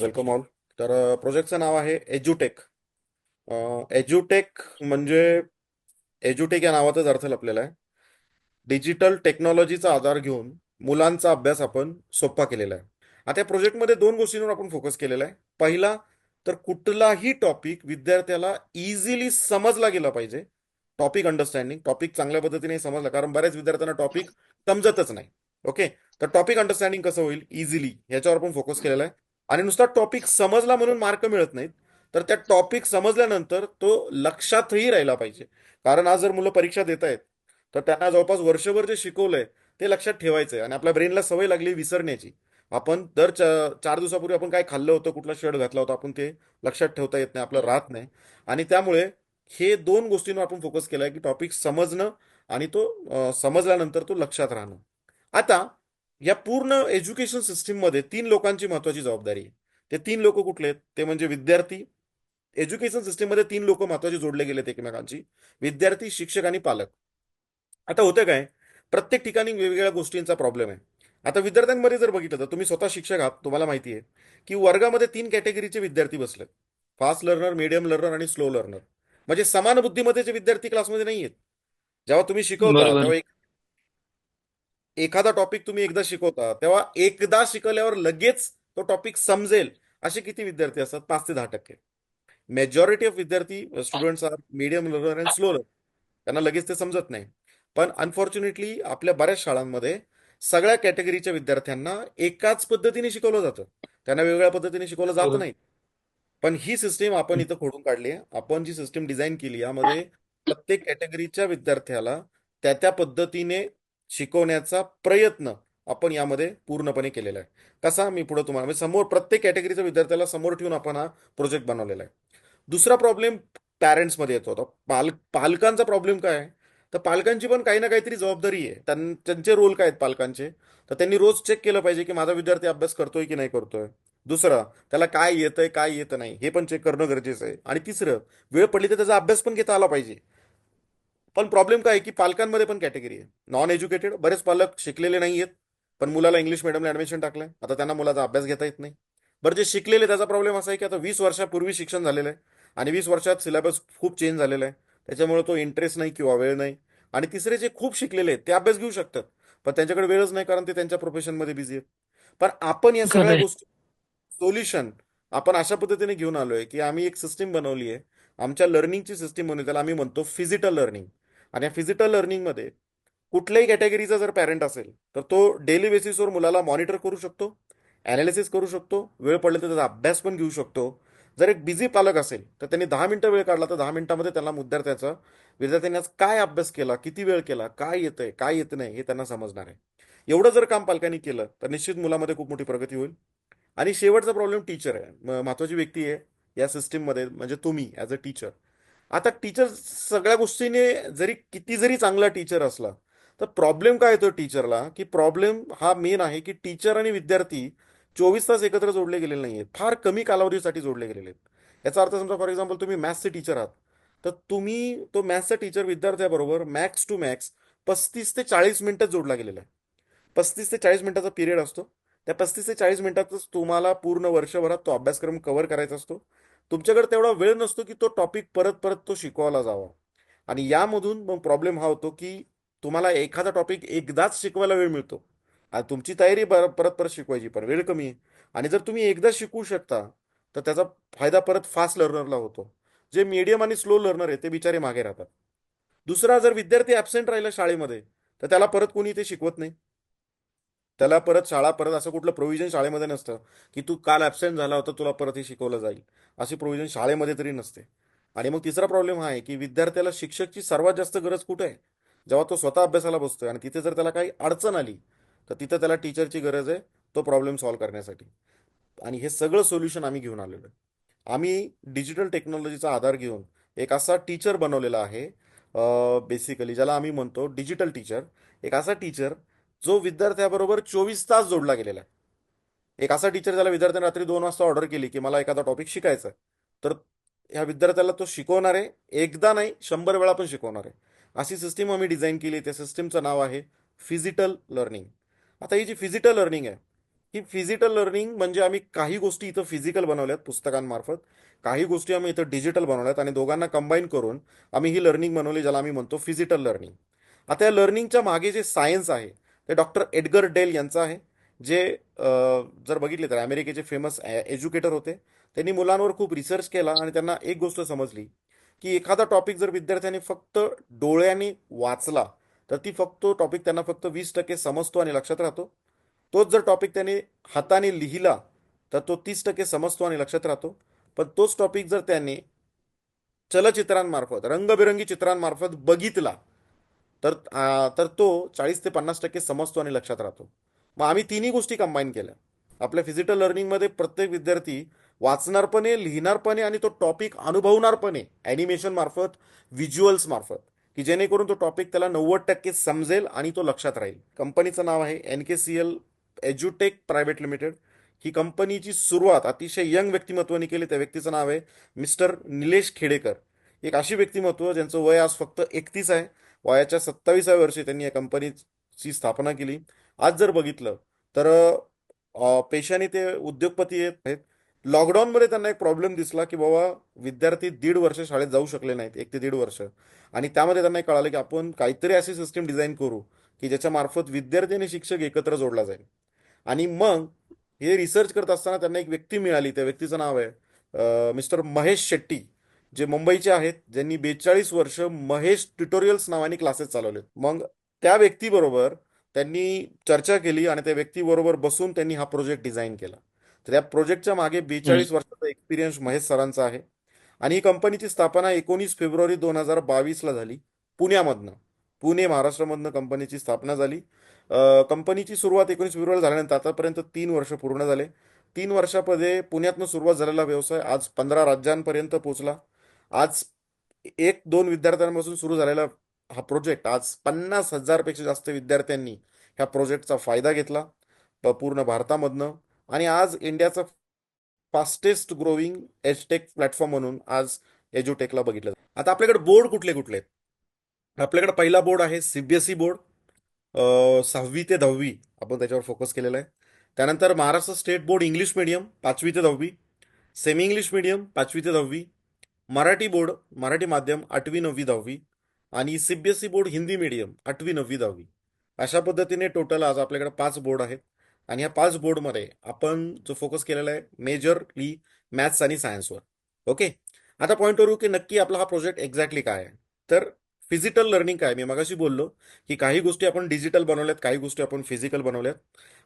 Welcome all. तर प्रोजेक्टचं नाव आहे एज्युटेक. एज्युटेक म्हणजे एज्युटेक या नावाचाच अर्थ लपलेला आहे. डिजिटल टेक्नॉलॉजीचा आधार घेऊन मुलांचा अभ्यास आपण सोपा केलेला आहे. आता या प्रोजेक्टमध्ये दोन गोष्टींवर आपण फोकस केलेला आहे. पहिला, तर कुठलाही टॉपिक विद्यार्थ्याला इझिली समजला गेला पाहिजे. टॉपिक अंडरस्टँडिंग, टॉपिक चांगल्या पद्धतीने समजला, कारण बऱ्याच विद्यार्थ्यांना टॉपिक समजतच नाही. ओके, तर टॉपिक अंडरस्टँडिंग कसं होईल इझिली ह्याच्यावर आपण फोकस केलेला आहे. आणि नुसता टॉपिक समजला म्हणून मार्क मिळत नाहीत, तर त्या टॉपिक समजल्यानंतर तो लक्षातही राहिला पाहिजे. कारण आज जर मुलं परीक्षा देत आहेत, तर त्यांना जवळपास वर्षभर जे शिकवलंय ते लक्षात ठेवायचंय, आणि आपल्या ब्रेनला सवय लागली विसरण्याची. आपण दर 4 दिवसापूर्वी आपण काय खाल्लं होतं, कुठला शर्ट घातला होता, आपण ते लक्षात ठेवता येत नाही, आपलं राहत नाही. आणि त्यामुळे हे दोन गोष्टींवर आपण फोकस केलाय की टॉपिक समजणं आणि तो समजल्यानंतर तो लक्षात राहणं. आता या पूर्ण एज्युकेशन सिस्टीम मध्ये तीन लोकांची महत्वाची जबाबदारी आहे. ते तीन लोक कुठले आहेत? ते म्हणजे विद्यार्थी. एज्युकेशन सिस्टीम मध्ये तीन लोक महत्वाचे जोडले गेलेत एकमेकांची: विद्यार्थी, शिक्षक आणि पालक. आता होतं काय, प्रत्येक ठिकाणी वेगवेगळ्या गोष्टींचा प्रॉब्लेम आहे. आता विद्यार्थ्यांमध्ये जर बघितलं तर तुम्ही स्वतः शिक्षक आहात, तुम्हाला माहिती आहे की वर्गामध्ये तीन कॅटेगरीचे विद्यार्थी बसलेत: फास्ट लर्नर, मीडियम लर्नर आणि स्लो लर्नर. म्हणजे समान बुद्धिमत्तेचे विद्यार्थी क्लासमध्ये नाही आहेत. जेव्हा तुम्ही शिकवता बरोबर. तेव्हा एखादा टॉपिक तुम्ही एकदा शिकवता, तेव्हा एकदा शिकवल्यावर लगेच तो टॉपिक समजेल असे किती विद्यार्थी असतात? 5 ते 10%. मेजॉरिटी ऑफ विद्यार्थी students are medium learner and slow learner. त्यांना लगेच ते समजत नाही. पण अनफॉर्च्युनेटली आपल्या बऱ्याच शाळांमध्ये सगळ्या कॅटेगरीच्या विद्यार्थ्यांना एकाच पद्धतीने शिकवलं जातं. त्यांना वेगवेगळ्या पद्धतीने शिकवलं जात बरोबर. नाही. पण ही सिस्टीम आपण इथं खोडून काढली आहे. आपण जी सिस्टीम डिझाईन केली यामध्ये प्रत्येक कॅटेगरीच्या विद्यार्थ्याला त्या त्या पद्धतीने शिकवण्याचा प्रयत्न आपण यामध्ये पूर्णपणे केलेला आहे. कसा, मी पुढे तुम्हाला म्हणजे समोर प्रत्येक कॅटेगरीच्या विद्यार्थ्याला समोर ठेवून आपण हा प्रोजेक्ट बनवलेला आहे. दुसरा प्रॉब्लेम पॅरेंट्समध्ये येतो. आता पालकांचा प्रॉब्लेम काय आहे? तर पालकांची पण काही ना काहीतरी जबाबदारी आहे. त्यांचे रोल काय आहेत पालकांचे? तर त्यांनी रोज चेक केलं पाहिजे की माझा विद्यार्थी अभ्यास करतोय की नाही करतोय. दुसरं, त्याला काय येतंय काय येत नाही हे पण चेक करणं गरजेचं आहे. आणि तिसरं, वेळ पडली तर त्याचा अभ्यास पण घेता आला पाहिजे. पण प्रॉब्लेम काय आहे की पालकांमध्ये पण कॅटेगरी आहे. नॉन एज्युकेटेड बरेच पालक शिकलेले नाही आहेत, पण मुलाला इंग्लिश मिडियमला ऍडमिशन टाकलंय, आता त्यांना मुलाचा अभ्यास घेता येत नाही. बरं, जे शिकलेले त्याचा प्रॉब्लेम असा आहे की आता 20 वर्षापूर्वी शिक्षण झालेलं आहे आणि 20 वर्षात सिलेबस खूप चेंज झालेला आहे. त्याच्यामुळे तो इंटरेस्ट नाही किंवा वेळ नाही. आणि तिसरे, जे खूप शिकलेले आहेत ते अभ्यास घेऊ शकतात, पण त्यांच्याकडे वेळच नाही, कारण ते त्यांच्या प्रोफेशनमध्ये बिझी आहेत. पण आपण या सगळ्या खरंय. गोष्टी सोल्युशन आपण अशा पद्धतीने घेऊन आलोय की आम्ही एक सिस्टीम बनवली आहे. आमच्या लर्निंगची सिस्टीम बनवली, त्याला आम्ही म्हणतो फिजिटल लर्निंग. आणि या फिजिटल लर्निंगमध्ये कुठल्याही कॅटेगरीचा जर पॅरेंट असेल तर तो डेली बेसिसवर मुलाला मॉनिटर करू शकतो, अनालिसिस करू शकतो, वेळ पडले तर त्याचा अभ्यास पण घेऊ शकतो. जर एक बिझी पालक असेल तर त्यांनी 10 मिनिटं वेळ काढला तर 10 मिनिटामध्ये त्यांना विद्यार्थ्यांनी आज काय अभ्यास केला, किती वेळ केला, काय येतंय काय येत नाही हे त्यांना समजणार आहे. एवढं जर काम पालकांनी केलं तर निश्चित मुलामध्ये खूप मोठी प्रगती होईल. आणि शेवटचा प्रॉब्लेम टीचर आहे. महत्वाची व्यक्ती आहे या सिस्टीममध्ये, म्हणजे तुम्ही ॲज अ टीचर. आता टीचर सगळ्या गोष्टीने जरी किती जरी चांगला टीचर असला, तर प्रॉब्लेम काय येतो टीचरला, की प्रॉब्लेम हा मेन आहे की टीचर आणि विद्यार्थी 24 तास एकत्र जोडले गेलेले नाही आहेत, फार कमी कालावधीसाठी जोडले गेलेले आहेत. याचा अर्थ, समजा फॉर एक्झाम्पल तुम्ही मॅथ्सचे टीचर आहात, तर तुम्ही तो मॅथ्सचा टीचर विद्यार्थ्याबरोबर मॅक्स टू मॅक्स 35 ते 40 मिनिटं जोडला गेलेला आहे. 35 ते 40 मिनिटाचा पिरियड असतो. त्या 35 ते 40 मिनिटातच तुम्हाला पूर्ण वर्षभरात तो अभ्यासक्रम कव्हर करायचा असतो. तुमच्याकडे तेवढा वेळ नसतो की तो टॉपिक परत परत तो शिकवायला जावा. आणि यामधून मग प्रॉब्लेम हा होतो की तुम्हाला एखादा टॉपिक एकदाच शिकवायला वेळ मिळतो आणि तुमची तयारी परत परत शिकवायची, पण वेळ कमी आहे. आणि जर तुम्ही एकदा शिकवू शकता तर त्याचा फायदा परत फास्ट लर्नरला होतो. जे मीडियम आणि स्लो लर्नर आहे ते बिचारे मागे राहतात. दुसरा, जर विद्यार्थी ॲबसेंट राहिला शाळेमध्ये तर त्याला परत कोणी ते शिकवत नाही. त्याला परत शाळा, परत असं कुठलं प्रोव्हिजन शाळेमध्ये नसतं की तू काल ॲबसेंट झाला होता तुला परत हे शिकवलं जाईल. अशी प्रोव्हिजन शाळेमध्ये तरी नसते. आणि मग तिसरा प्रॉब्लेम हा आहे की विद्यार्थ्याला शिक्षकची सर्वात जास्त गरज कुठे आहे? जेव्हा तो स्वतः अभ्यासाला बसतोय आणि तिथे जर त्याला काही अडचण आली तर तिथं त्याला टीचरची गरज आहे, तो प्रॉब्लेम सॉल्व्ह करण्यासाठी. आणि हे सगळं सोल्युशन आम्ही घेऊन आलेलो आहे. आम्ही डिजिटल टेक्नॉलॉजीचा आधार घेऊन एक असा टीचर बनवलेला आहे, बेसिकली ज्याला आम्ही म्हणतो डिजिटल टीचर. एक असा टीचर जो विद्यार्थ्याबरोबर 24 तास जोडला गेलेला आहे. एक असा टीचर ज्याला विद्यार्थ्यांनी रात्री 2 वाजता ऑर्डर केली की मला एखादा टॉपिक शिकायचा आहे, तर ह्या विद्यार्थ्याला तो शिकवणार आहे. एकदा नाही, 100 वेळा पण शिकवणार आहे. अशी सिस्टीम आम्ही डिझाईन केली. त्या सिस्टीमचं नाव आहे फिजिटल लर्निंग. आता ही जी फिजिटल लर्निंग आहे, की फिजिकल लर्निंग म्हणजे आम्ही काही गोष्टी इथं फिजिकल बनवल्यात पुस्तकांमार्फत, काही गोष्टी आम्ही इथं डिजिटल बनवल्यात आणि दोघांना कंबाईन करून आम्ही ही लर्निंग बनवली, ज्याला आम्ही म्हणतो फिजिकल लर्निंग. आता या लर्निंगच्या मागे जे सायन्स आहे ते डॉक्टर एडगर डेल यांचं आहे, जे जर बघितले तर अमेरिकेचे फेमस एज्युकेटर होते. त्यांनी मुलांवर खूप रिसर्च केला आणि त्यांना एक गोष्ट समजली की एखादा टॉपिक जर विद्यार्थ्यांनी फक्त डोळ्यांनी वाचला तर ती फक्त टॉपिक त्यांना फक्त 20% समजतो आणि लक्षात राहतो. तोच जर टॉपिक त्याने हाताने लिहिला तर तो 30% समजतो आणि लक्षात राहतो. पण तोच टॉपिक जर त्याने चलचित्रांमार्फत रंगबिरंगी चित्रांमार्फत बघितला तर तो 40 ते 50% समजतो आणि लक्षात राहतो. मग आम्ही तिन्ही गोष्टी कंबाईन केल्या. आपल्या फिजिकल लर्निंगमध्ये प्रत्येक विद्यार्थी वाचणार पण आहे, लिहिणार पण आहे आणि तो टॉपिक अनुभवणार पण आहे ॲनिमेशन मार्फत, व्हिज्युअल्स मार्फत, की जेणेकरून तो टॉपिक त्याला 90% समजेल आणि तो लक्षात राहील. कंपनीचं नाव आहे NKCL एज्युटेक प्रायव्हेट लिमिटेड. ही कंपनीची सुरुवात अतिशय यंग व्यक्तिमत्वाने केली. त्या व्यक्तीचं नाव आहे मिस्टर निलेश खेडेकर. एक अशी व्यक्तिमत्व ज्यांचं वय आज फक्त 31 आहे. वयाच्या 27व्या वर्षी त्यांनी या कंपनीची स्थापना केली. आज जर बघितलं तर पेशाने ते उद्योगपती आहेत. लॉकडाऊनमध्ये त्यांना एक प्रॉब्लेम दिसला की बाबा विद्यार्थी 1.5 वर्ष शाळेत जाऊ शकले नाहीत, 1 ते 1.5 वर्ष. आणि त्यामध्ये त्यांना एक कळालं की आपण काहीतरी अशी सिस्टीम डिझाईन करू की ज्याच्या मार्फत विद्यार्थी आणि शिक्षक एकत्र जोडला जाईल. आणि मग हे रिसर्च करत असताना त्यांना एक व्यक्ती मिळाली. त्या व्यक्तीचं नाव आहे मिस्टर महेश शेट्टी, जे मुंबईचे आहेत, ज्यांनी 42 वर्ष महेश ट्युटोरियल्स नावाने क्लासेस चालवलेत. मग त्या व्यक्तीबरोबर त्यांनी चर्चा केली आणि त्या व्यक्तीबरोबर बसून त्यांनी हा प्रोजेक्ट डिझाईन केला. तर या प्रोजेक्टच्या मागे हम्म. 42 वर्षाचा एक्सपिरियन्स महेश सरांचा आहे. आणि ही कंपनीची स्थापना 19 फेब्रुवारी 2022 ला झाली, पुण्यामधनं. पुणे, महाराष्ट्रामधनं कंपनीची स्थापना झाली. कंपनीची सुरुवात 19 फेब्रुवारी झाल्यानंतर आतापर्यंत 3 वर्ष पूर्ण झाले. 3 वर्षामध्ये पुण्यातनं सुरुवात झालेला व्यवसाय आज 15 राज्यांपर्यंत पोहोचला. आज 1-2 विद्यार्थ्यांपासून सुरू झालेला हा प्रोजेक्ट आज 50,000 पेक्षा जास्त विद्यार्थ्यांनी ह्या प्रोजेक्टचा फायदा घेतला पूर्ण भारतामधनं. आणि आज इंडियाचं फास्टेस्ट ग्रोविंग एजटेक प्लॅटफॉर्म म्हणून आज एज्युटेकला बघितलं जातं. आता आपल्याकडे बोर्ड कुठले कुठले आहेत? आपल्याकडे पहिला बोर्ड आहे CBSE बोर्ड. 6वी ते 10वी आपण त्याच्यावर फोकस केलेला आहे. त्यानंतर Maharashtra state board English medium 5वी ते 10वी, सेमी इंग्लिश मिडियम 5वी ते 10वी, मराठी बोर्ड मराठी माध्यम 8वी 9वी 10वी आणि CBSE बोर्ड हिंदी मीडियम 8वी 9वी 10वी. अशा पद्धतीने टोटल आज आपल्याकडे 5 बोर्ड आहेत. आणि ह्या 5 बोर्डमध्ये आपण जो फोकस केलेला आहे मेजरली मॅथ्स आणि सायन्सवर. ओके. आता पॉईंटवर येऊ की नक्की आपला हा प्रोजेक्ट एक्झॅक्टली काय आहे. तर फिजिकल लर्निंग काय, मी मगाशी बोललो की काही गोष्टी आपण डिजिटल बनवल्यात, काही गोष्टी आपण फिजिकल बनवल्यात.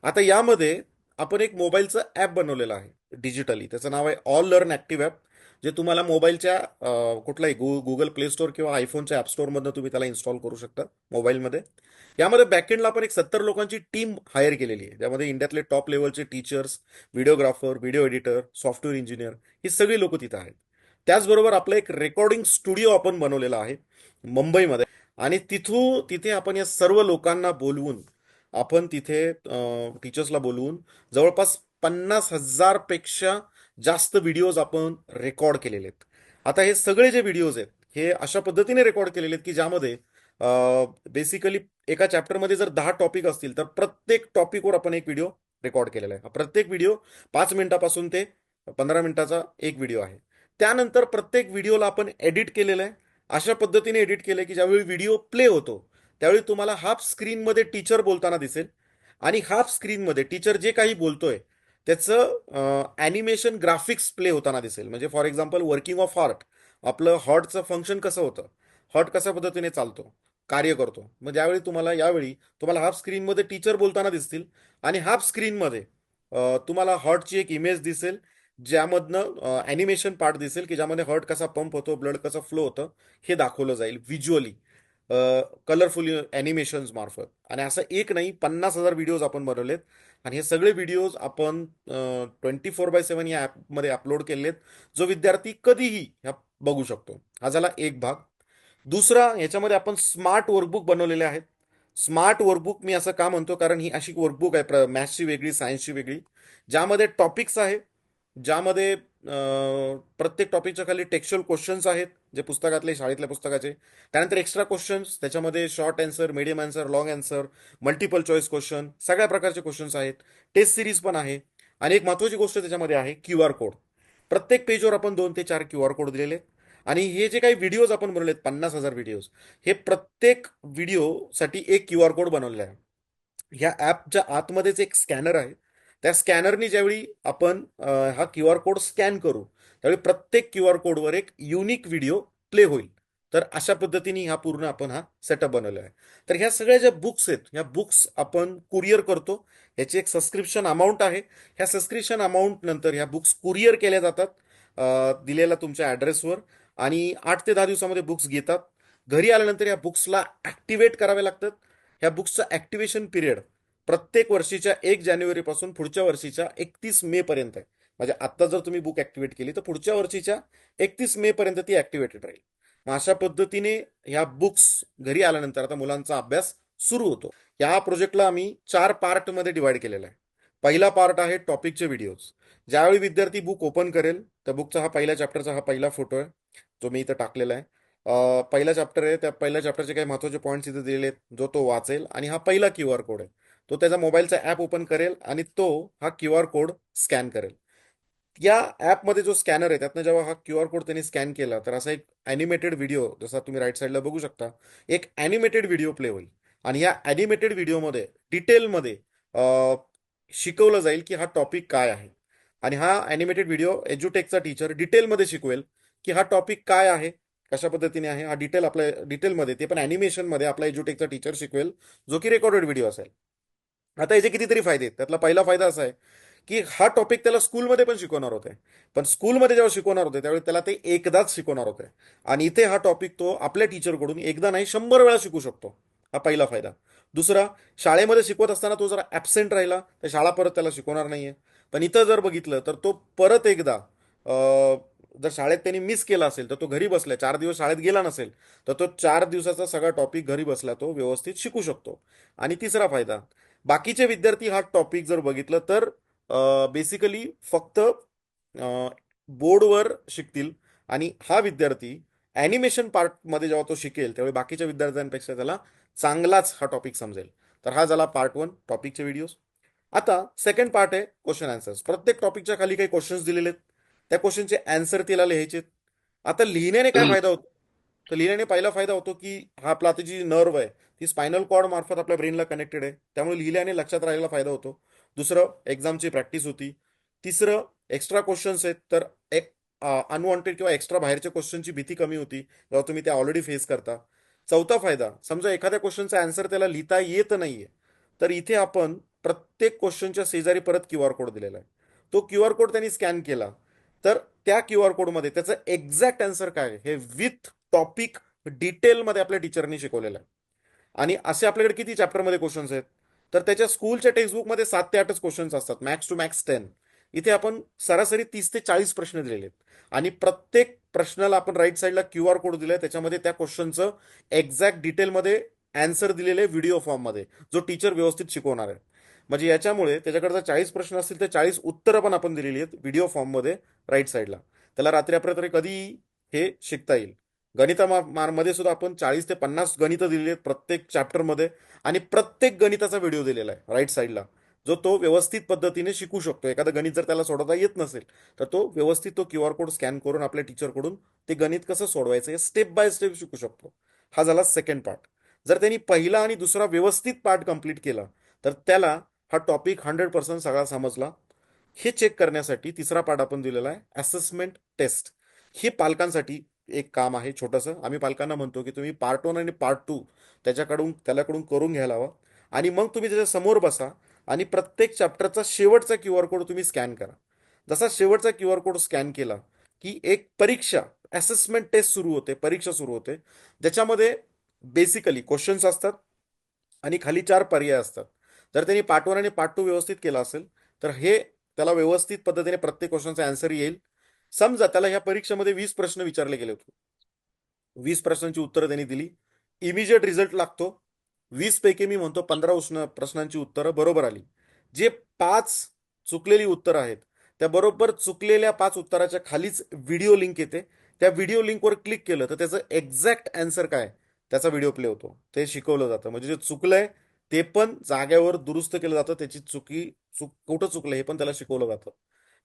आता यामध्ये आपण एक मोबाईलचं ॲप बनवलेलं आहे डिजिटली. त्याचं नाव आहे ऑल लर्न ॲक्टिव्ह ॲप, जे तुम्हाला मोबाईलच्या कुठलाही गुगल प्ले स्टोअर किंवा आयफोनच्या ॲप स्टोअरमधनं तुम्ही त्याला इन्स्टॉल करू शकता मोबाईलमध्ये. यामध्ये बॅकएंडला आपण एक 70 लोकांची टीम हायर केलेली आहे, ज्यामध्ये इंडियातले टॉप लेवलचे teachers, videographer, video editor, software engineer ही सगळी लोक तिथं आहेत. त्याचबरोबर आपलं एक रेकॉर्डिंग स्टुडिओ आपण बनवलेला आहे मुंबईमध्ये. आणि तिथे आपण या सर्व लोकांना बोलवून, आपण तिथे टीचर्सला बोलवून जवळपास 50,000 पेक्षा जास्त व्हिडिओज आपण रेकॉर्ड केलेले आहेत. आता हे सगळे जे व्हिडिओज आहेत हे अशा पद्धतीने रेकॉर्ड केलेले आहेत की ज्यामध्ये बेसिकली एका चॅप्टरमध्ये जर 10 टॉपिक असतील तर प्रत्येक टॉपिकवर आपण एक व्हिडिओ रेकॉर्ड केलेला आहे. प्रत्येक व्हिडिओ 5 मिनिटापासून ते 15 मिनिटाचा एक व्हिडिओ आहे. त्यानंतर प्रत्येक व्हिडिओला आपण एडिट केलेलं आहे. अशा पद्धतीने एडिट केलं की ज्यावेळी व्हिडिओ प्ले होतो त्यावेळी तुम्हाला हाफ स्क्रीनमध्ये टीचर बोलताना दिसेल आणि हाफ स्क्रीनमध्ये टीचर जे काही बोलतोय त्याचं ॲनिमेशन ग्राफिक्स प्ले होताना दिसेल. म्हणजे for example working of heart, आपलं हार्टचं फंक्शन कसं होतं, हार्ट कशा पद्धतीने चालतो, कार्य करतो. मग ज्यावेळी तुम्हाला हाफ स्क्रीनमध्ये टीचर बोलताना दिसतील आणि हाफ स्क्रीनमध्ये तुम्हाला हार्टची एक इमेज दिसेल, ज्यामधनं ॲनिमेशन पार्ट दिसेल की ज्यामध्ये हार्ट कसा पंप होतो, ब्लड कसं फ्लो होतं हे दाखवलं जाईल व्हिज्युअली, कलरफुल ॲनिमेशन्स मार्फत. आणि असं एक नाही, 50,000 व्हिडिओज आपण बनवलेत. आणि हे सगळे व्हिडिओज आपण 24/7 या ॲपमध्ये अपलोड केलेले आहेत, जो विद्यार्थी कधीही ह्या बघू शकतो. हा झाला एक भाग. दुसरा, याच्यामध्ये आपण स्मार्ट वर्कबुक बनवलेले आहेत. स्मार्ट वर्कबुक मी असं का म्हणतो, कारण ही अशी वर्कबुक आहे मॅथ्सची वेगळी, सायन्सची वेगळी, ज्यामध्ये टॉपिक्स आहे, ज्यामध्ये प्रत्येक टॉपिकच्या खाली टेक्स्च्युअल क्वेश्चन्स आहेत, जे पुस्तकातले शाळेतल्या पुस्तकाचे. त्यानंतर एक्स्ट्रा क्वेश्चन्स, त्याच्यामध्ये short answer, medium answer, long answer, multiple choice question, सगळ्या प्रकारचे क्वेश्चन्स आहेत. टेस्ट सिरीज पण आहे. आणि एक महत्त्वाची गोष्ट त्याच्यामध्ये आहे, क्यू आर कोड. प्रत्येक पेजवर आपण 2 ते 4 क्यू आर कोड दिलेले आहेत. आणि हे जे काही व्हिडिओज आपण बनवलेत, 50,000 व्हिडिओज, हे प्रत्येक व्हिडिओसाठी एक क्यू आर कोड बनवलेला आहे. ह्या ॲपच्या आतमध्येच एक स्कॅनर आहे. त्या स्कॅनरनी ज्यावेळी आपण हा क्यू आर कोड स्कॅन करू, त्यावेळी प्रत्येक क्यू आर कोडवर एक युनिक व्हिडिओ प्ले होईल. तर अशा पद्धतीने हा पूर्ण आपण हा सेटअप बनवलेला आहे. तर ह्या सगळ्या ज्या बुक्स आहेत, ह्या बुक्स आपण कुरिअर करतो. ह्याची एक सबस्क्रिप्शन अमाऊंट आहे. ह्या सबस्क्रिप्शन अमाऊंट नंतर ह्या बुक्स कुरिअर केल्या जातात दिलेल्या तुमच्या ॲड्रेसवर. आणि 8 ते 10 दिवसामध्ये बुक्स घेतात. घरी आल्यानंतर या बुक्सला ॲक्टिवेट करावे लागतात. ह्या बुक्सचा ॲक्टिवेशन पिरियड प्रत्येक वर्षीच्या 1 जानेवारीपासून पुढच्या वर्षीच्या 31 मे पर्यंत आहे. म्हणजे आत्ता जर तुम्ही बुक ऍक्टिव्हेट केली तर पुढच्या वर्षीच्या 31 मे पर्यंत ती ऍक्टिव्हेटेड राहील. मग अशा पद्धतीने ह्या बुक्स घरी आल्यानंतर आता मुलांचा अभ्यास सुरू होतो. या प्रोजेक्टला आम्ही 4 पार्टमध्ये डिवाइड केलेला आहे. पहिला पार्ट आहे टॉपिकचे व्हिडिओज. ज्यावेळी विद्यार्थी बुक ओपन करेल, त्या बुकचा हा पहिल्या चॅप्टरचा हा पहिला फोटो आहे, जो मी इथं टाकलेला आहे. पहिला चॅप्टर आहे, त्या पहिल्या चॅप्टरचे काही महत्त्वाचे पॉईंट्स इथे दिलेले आहेत, जो तो वाचेल. आणि हा पहिला क्यू आर कोड आहे, तो त्याचा मोबाईलचा ॲप ओपन करेल आणि तो हा क्यू आर कोड स्कॅन करेल. या ॲपमध्ये जो स्कॅनर आहे, त्यातनं जेव्हा हा क्यू आर कोड त्यांनी स्कॅन केला, तर असा एक ॲनिमेटेड व्हिडिओ, जसा तुम्ही राईट साईडला बघू शकता, एक ॲनिमेटेड व्हिडिओ प्ले होईल. आणि या ॲनिमेटेड व्हिडिओमध्ये डिटेलमध्ये शिकवलं जाईल की हा टॉपिक काय आहे. आणि हा ॲनिमेटेड व्हिडिओ एज्युटेकचा टीचर डिटेलमध्ये शिकवेल की हा टॉपिक काय आहे, कशा पद्धतीने आहे. हा डिटेल आपल्या डिटेलमध्ये, ते पण ॲनिमेशनमध्ये, आपला एज्युटेकचा टीचर शिकवेल, जो की रेकॉर्डेड व्हिडिओ असेल. आता याचे कितीतरी फायदे आहेत. त्यातला पहिला फायदा असा आहे की हा टॉपिक त्याला स्कूलमध्ये पण शिकवणार होते. पण स्कूलमध्ये जेव्हा शिकवणार होते त्यावेळी त्याला ते एकदाच शिकवणार होते. आणि इथे हा टॉपिक तो आपल्या टीचरकडून एकदा नाही 100 वेळा शिकू शकतो. हा पहिला फायदा. दुसरा, शाळेमध्ये शिकवत असताना तो जर ॲबसेंट राहिला तर शाळा परत त्याला शिकवणार नाहीये. पण इथं जर बघितलं तर तो परत एकदा जर शाळेत त्यांनी मिस केला असेल, तर तो घरी बसला, 4 दिवस शाळेत गेला नसेल, तर तो 4 दिवसाचा सगळा टॉपिक घरी बसला तो व्यवस्थित शिकू शकतो. आणि तिसरा फायदा, बाकीचे विद्यार्थी हा टॉपिक जर बघितलं तर बेसिकली फक्त बोर्डवर शिकतील. आणि हा विद्यार्थी ॲनिमेशन पार्टमध्ये जेव्हा तो शिकेल, त्यावेळी बाकीच्या विद्यार्थ्यांपेक्षा त्याला चांगलाच हा टॉपिक समजेल. तर हा झाला पार्ट 1, टॉपिकचे व्हिडिओज. आता सेकंड पार्ट आहे क्वेश्चन आन्सर्स. प्रत्येक टॉपिकच्या खाली काही क्वेश्चन्स दिलेले आहेत, त्या क्वेश्चनचे आन्सर तिला लिहायचे. आता लिहिण्याने काय फायदा होतो, तर लिहिण्याने पहिला फायदा होतो की हा आपला आता जी नर्व आहे, ती स्पायनल कॉर्ड मार्फत आपल्या ब्रेनला कनेक्टेड आहे, त्यामुळे लिहिल्याने लक्षात राहायला फायदा होतो. दुसरं, एक्झामची प्रॅक्टिस होती. तिसरं, एक्स्ट्रा क्वेश्चन्स आहेत, तर एक अनवॉन्टेड किंवा एक्स्ट्रा बाहेरच्या क्वेश्चनची भीती कमी होती, जेव्हा तुम्ही ते ऑलरेडी फेस करता. चौथा फायदा, समजा एखाद्या क्वेश्चनचा आन्सर त्याला लिहिता येत नाहीये, तर इथे आपण प्रत्येक क्वेश्चनच्या शेजारी परत क्यू आर कोड दिलेला आहे. तो क्यू आर कोड त्यांनी स्कॅन केला, तर त्या क्यू आर कोडमध्ये त्याचं एक्झॅक्ट आन्सर काय आहे हे विथ टॉपिक डिटेलमध्ये आपल्या टीचरनी शिकवलेलं आहे. आणि असे आपल्याकडे किती चॅप्टरमध्ये क्वेश्चन्स आहेत, तर त्याच्या स्कूलच्या टेक्स्टबुकमध्ये 7 ते 8च क्वेश्चन्स असतात, मॅक्स टू मॅक्स 10. इथे आपण सरासरी 30 ते 40 प्रश्न दिलेले आहेत. आणि प्रत्येक प्रश्नाला आपण राईट साईडला क्यू आर कोड दिलाय, त्याच्यामध्ये त्या क्वेश्चनचं एक्झॅक्ट डिटेलमध्ये आन्सर दिलेले व्हिडिओ फॉर्ममध्ये, जो टीचर व्यवस्थित शिकवणार आहे. म्हणजे याच्यामुळे त्याच्याकडे जर 40 प्रश्न असतील तर 40 उत्तरं पण आपण दिलेली आहेत व्हिडिओ फॉर्ममध्ये राईट साईडला. त्याला रात्री अपरात्री कधी हे शिकता येईल. गणितामध्ये सुद्धा आपण 40 ते 50 गणितं दिलेली आहेत प्रत्येक चॅप्टरमध्ये. आणि प्रत्येक गणिताचा व्हिडिओ दिलेला आहे राईट साईडला, जो तो व्यवस्थित पद्धतीने शिकू शकतो. एखादं गणित जर त्याला सोडवता येत नसेल, तर तो व्यवस्थित तो क्यू आर कोड स्कॅन करून आपल्या टीचरकडून ते गणित कसं सोडवायचं हे स्टेप बाय स्टेप शिकू शकतो. हा झाला सेकंड पार्ट. जर त्यांनी पहिला आणि दुसरा व्यवस्थित पार्ट कंप्लीट केला, तर त्याला हा टॉपिक 100% सगळा समजला. हे चेक करण्यासाठी तिसरा पार्ट आपण दिलेला आहे, असेसमेंट टेस्ट. हे पालकांसाठी एक काम आहे छोटंसं. आम्ही पालकांना म्हणतो की तुम्ही पार्ट 1 आणि पार्ट 2 त्याच्याकडून करून घ्यायला हवा. आणि मग तुम्ही त्याच्या समोर बसा आणि प्रत्येक चॅप्टरचा शेवटचा क्यू आर कोड तुम्ही स्कॅन करा. जसा शेवटचा क्यू आर कोड स्कॅन केला की एक परीक्षा, असेसमेंट टेस्ट सुरू होते, परीक्षा सुरू होते, ज्याच्यामध्ये बेसिकली क्वेश्चन्स असतात आणि खाली 4 पर्याय असतात. जर त्यांनी पार्ट 1 आणि पार्ट 2 व्यवस्थित केला असेल, तर हे त्याला व्यवस्थित पद्धतीने प्रत्येक क्वेश्चनचा आन्सर येईल. समजा त्याला ह्या परीक्षेमध्ये 20 प्रश्न विचारले गेले होते, 20 प्रश्नांची उत्तरं त्यांनी दिली, इमिजिएट रिझल्ट लागतो. 20 पैकी मी म्हणतो 15 प्रश्नांची उत्तरं बरोबर आली. जे 5 चुकलेली उत्तरं आहेत, त्या बरोबर चुकलेल्या 5 उत्तराच्या खालीच व्हिडिओ लिंक येते. त्या व्हिडिओ लिंकवर क्लिक केलं तर त्याचं एक्झॅक्ट आन्सर काय त्याचा व्हिडिओ प्ले होतो. ते शिकवलं जातं. म्हणजे जे चुकलंय ते पण जाग्यावर दुरुस्त केलं जातं. त्याची कुठं चुकलं हे पण त्याला शिकवलं जातं.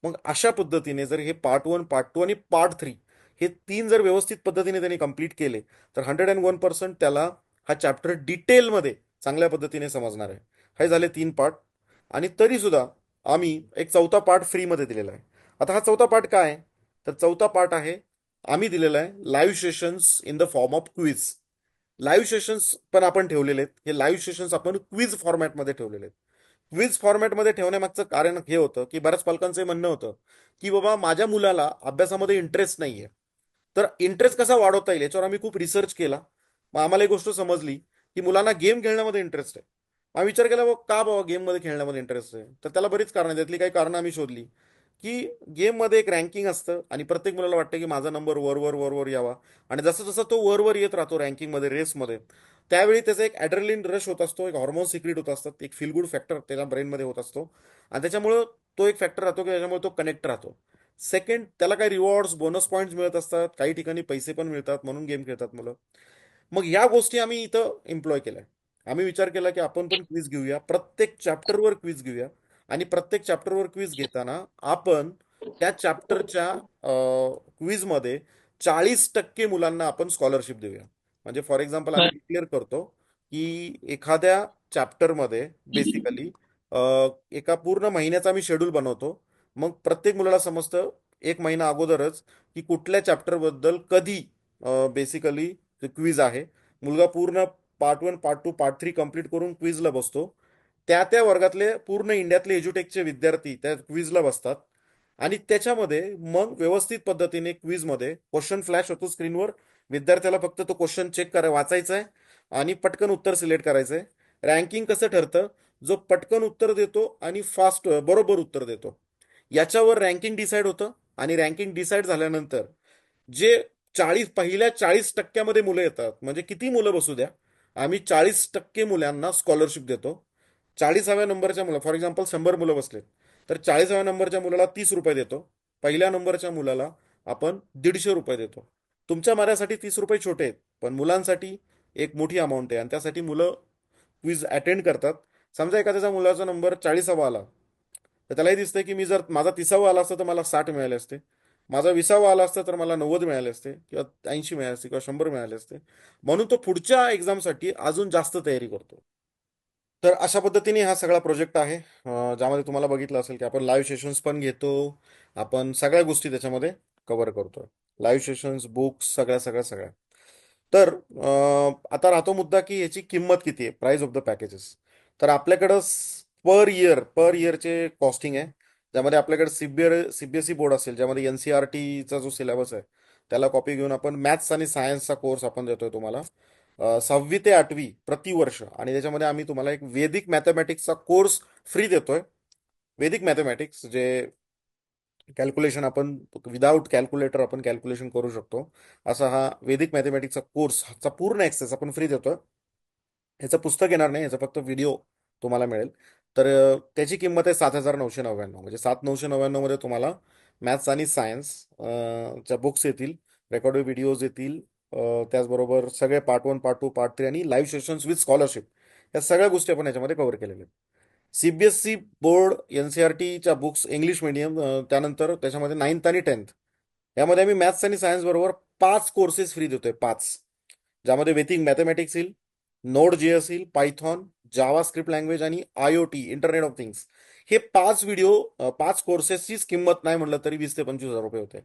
मग अशा पद्धतीने जर हे पार्ट 1, पार्ट 2 आणि पार्ट 3 हे 3 जर व्यवस्थित पद्धतीने त्यांनी कंप्लीट केले तर 101% त्याला हा चॅप्टर डिटेलमध्ये चांगल्या पद्धतीने समजणार आहे. हे झाले 3 पार्ट. आणि तरी सुद्धा आम्ही एक चौथा पार्ट फ्रीमध्ये दिलेला आहे. आता हा चौथा पार्ट काय आहे? तर चौथा पार्ट आहे, आम्ही दिलेला आहे live sessions in the form of quiz. Live sessions पण आपण ठेवलेले आहेत. हे लाईव्ह सेशन्स आपण क्विज फॉर्मॅटमध्ये ठेवलेले आहेत. क्विज फॉर्मॅटमध्ये ठेवण्यामागचं कारण हे होतं की बऱ्याच पालकांचं म्हणणं होतं की बाबा माझ्या मुलाला अभ्यासामध्ये इंटरेस्ट नाहीये, तर इंटरेस्ट कसा वाढवता येईल याच्यावर आम्ही खूप रिसर्च केला. मग आम्हाला एक गोष्ट समजली की मुलांना गेम खेळण्यामध्ये इंटरेस्ट आहे. आम्ही विचार केला बाबा का बाबा गेममध्ये खेळण्यामध्ये इंटरेस्ट आहे, तर त्याला बरीच कारणं आहेत. त्यातली काही कारणं आम्ही शोधली की गेममध्ये एक रँकिंग असतं आणि प्रत्येक मुलाला वाटतं की माझा नंबर वर वर वर वर यावा. आणि जसं जसं तो वर वर येत राहतो रँकिंगमध्ये, रेसमध्ये, त्यावेळी त्याचा एक ॲड्रेनलिन रश होत असतो, एक हॉर्मोन सिक्रेट होत असतात, एक फील गुड फॅक्टर त्याच्या ब्रेनमध्ये होत असतो. आणि त्याच्यामुळं तो एक फॅक्टर राहतो की त्याच्यामुळे तो कनेक्ट राहतो. सेकंड, त्याला काही रिवॉर्ड्स बोनस पॉईंट्स मिळत असतात, काही ठिकाणी पैसे पण मिळतात, म्हणून गेम खेळतात मुलं. मग या गोष्टी आम्ही इथं एम्प्लॉय केल्या. आम्ही विचार केला की आपण पण क्विज घेऊया, प्रत्येक चॅप्टरवर क्विज घेऊया. आणि प्रत्येक चॅप्टरवर क्विज घेताना आपण त्या चॅप्टरच्या क्विजमध्ये 40% मुलांना आपण स्कॉलरशिप देऊया. म्हणजे फॉर एक्झाम्पल आम्ही डिक्लेअर करतो की एखाद्या चॅप्टरमध्ये बेसिकली एका पूर्ण महिन्याचा आम्ही शेड्यूल बनवतो. मग प्रत्येक मुलाला समजतं एक महिना अगोदरच की कुठल्या चॅप्टरबद्दल कधी बेसिकली क्विज आहे. मुलगा पूर्ण पार्ट 1, पार्ट 2, पार्ट 3 कंप्लीट करून क्विजला बसतो. त्या त्या वर्गातले पूर्ण इंडियातले एज्युटेकचे विद्यार्थी त्या क्विजला बसतात. आणि त्याच्यामध्ये मग व्यवस्थित पद्धतीने क्विजमध्ये क्वेश्चन फ्लॅश होतो स्क्रीनवर. विद्यार्थ्याला फक्त तो क्वेश्चन चेक वाचायचा आहे आणि पटकन उत्तर सिलेक्ट करायचं आहे. रँकिंग कसं ठरतं? जो पटकन उत्तर देतो आणि फास्ट बरोबर उत्तर देतो याच्यावर रँकिंग डिसाईड होतं. आणि रँकिंग डिसाईड झाल्यानंतर जे पहिल्या 40% मुलं येतात, म्हणजे किती मुलं बसू द्या, आम्ही 40% मुलांना स्कॉलरशिप देतो. 40व्या नंबरच्या मुला फॉर एक्झाम्पल 100 मुलं बसलेत तर 40व्या नंबरच्या मुलाला 30 रुपये देतो. पहिल्या नंबरच्या मुलाला आपण 150 रुपये देतो. तुमच्या माझ्यासाठी 30 रुपये छोटे आहेत, पण मुलांसाठी एक मोठी अमाऊंट आहे आणि त्यासाठी मुलं क्विज अटेंड करतात. समजा एखाद्याचा मुलाचा नंबर 40वा आला तर त्यालाही दिसतंय की मी जर माझा 30वा आला असता तर मला 60 मिळाले असते, माझा 20वा आला असता तर मला 90 मिळाले असते किंवा 80 मिळाले असते किंवा 100 मिळाले असते. म्हणून तो पुढच्या एक्झामसाठी अजून जास्त तयारी करतो. तर अशा पद्धतीने हा सगळा प्रोजेक्ट आहे, ज्यामध्ये तुम्हाला बघितलं असेल की आपण लाईव्ह सेशन्स पण घेतो. आपण सगळ्या गोष्टी त्याच्यामध्ये कव्हर करतोय. लाईव्ह सेशन्स, बुक्स, सगळ्या सगळ्या सगळ्या. तर आता राहतो मुद्दा की याची किंमत किती आहे, प्राइस ऑफ द पॅकेजेस. तर आपल्याकडं पर इयरचे कॉस्टिंग आहे. ज्यामध्ये आपल्याकडे सीबीएसई बोर्ड असेल, ज्यामध्ये एनसीआरटीचा जो सिलेबस आहे त्याला कॉपी घेऊन आपण मॅथ्स आणि सायन्सचा कोर्स आपण देतोय तुम्हाला. 6वी ते 8वी प्रतिवर्ष. आणि त्याच्यामध्ये आम्ही तुम्हाला एक वेदिक मॅथमॅटिक्सचा कोर्स फ्री देतोय. वेदिक मॅथमॅटिक्स जे कॅल्क्युलेशन आपण विदाऊट कॅल्क्युलेटर आपण कॅल्क्युलेशन करू शकतो, असा हा वेदिक मॅथमॅटिक्सचा कोर्स चा पूर्ण ॲक्सेस आपण फ्री देतोय. ह्याचं पुस्तक येणार नाही, ह्याचा फक्त व्हिडिओ तुम्हाला मिळेल. तर त्याची किंमत आहे 7,999. म्हणजे 7,999 मध्ये तुम्हाला मॅथ्स आणि सायन्स च्या बुक्स येतील, रेकॉर्डेड व्हिडिओज येतील, त्याचबरोबर सगळे पार्ट 1, पार्ट 2, पार्ट 3 आणि लाईव्ह सेशन्स विथ स्कॉलरशिप. या सगळ्या गोष्टी आपण याच्यामध्ये कव्हर केलेल्या आहेत. सीबीएसई बोर्ड एनसीआरटीच्या बुक्स इंग्लिश मिडियम, त्यानंतर त्याच्यामध्ये 9th आणि 10th यामध्ये आम्ही मॅथ्स आणि सायन्स बरोबर 5 कोर्सेस फ्री देतोय, 5. ज्यामध्ये वेथिंग मॅथमॅटिक्स येईल, नोड जेएस येईल, पायथॉन, जावा स्क्रिप्ट लँग्वेज आणि आयओटी इंटरनेट ऑफ थिंग्स. हे 5 कोर्सेसचीच किंमत नाही म्हटलं तरी 20,000 ते 25,000 रुपये होते.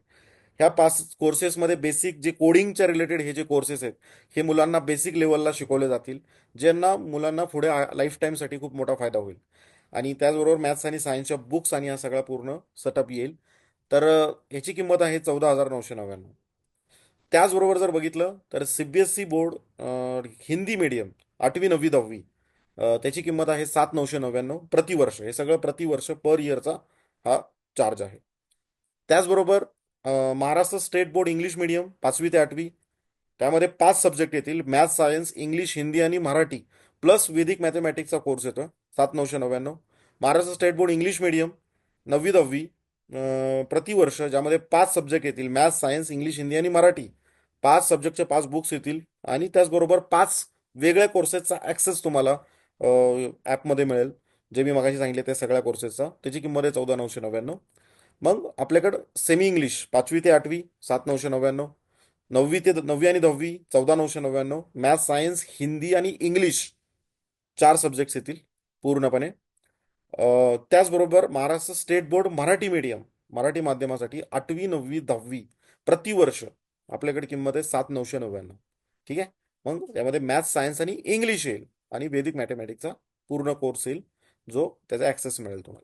ह्या 5 कोर्सेसमध्ये बेसिक जे कोडिंगच्या रिलेटेड हे जे कोर्सेस आहेत हे मुलांना बेसिक लेवलला शिकवले जातील, ज्यांना मुलांना पुढे लाईफ टाईमसाठी खूप मोठा फायदा होईल. आणि त्याचबरोबर मॅथ्स आणि सायन्सच्या बुक्स आणि हा सगळा पूर्ण सेटअप येईल. तर ह्याची किंमत आहे 14,999. त्याचबरोबर जर बघितलं तर सीबीएसई बोर्ड हिंदी मीडियम 8वी, 9वी, 10वी, त्याची किंमत आहे 7,999 प्रतिवर्ष. हे सगळं प्रतिवर्ष पर इयरचा हा चार्ज आहे. त्याचबरोबर Maharashtra state board English medium 5वी ते 8वी, त्यामध्ये 5 सब्जेक्ट येतील, मॅथ्स, सायन्स, इंग्लिश, हिंदी आणि मराठी प्लस वेदिक मॅथमॅटिक्सचा कोर्स येतो, 7,999. Maharashtra state board English medium 9वी, 10वी, प्रतिवर्ष, ज्यामध्ये 5 सब्जेक्ट येतील: मॅथ्स, सायन्स, इंग्लिश, हिंदी आणि मराठी. 5 सब्जेक्टचे 5 बुक्स येतील आणि त्याचबरोबर 5 वेगळ्या कोर्सेसचा ॲक्सेस तुम्हाला ॲपमध्ये मिळेल. जे मी मगाशी सांगितले त्या सगळ्या कोर्सेसचा, त्याची किंमत आहे 14,999. मग आपल्याकडं सेमी इंग्लिश 5वी ते 8वी 7,999. 9वी आणि 10वी 14,999. मॅथ्स, सायन्स, हिंदी आणि इंग्लिश 4 सब्जेक्ट्स येतील पूर्णपणे. त्याचबरोबर Maharashtra state board Marathi medium, Marathi माध्यमासाठी 8वी, 9वी, 10वी प्रतिवर्ष आपल्याकडे किंमत आहे 7,999. ठीक आहे. मग त्यामध्ये मॅथ्स, सायन्स आणि इंग्लिश येईल आणि वेदिक मॅथमॅटिक्सचा पूर्ण कोर्स येईल, जो त्याचा ॲक्सेस मिळेल तुम्हाला.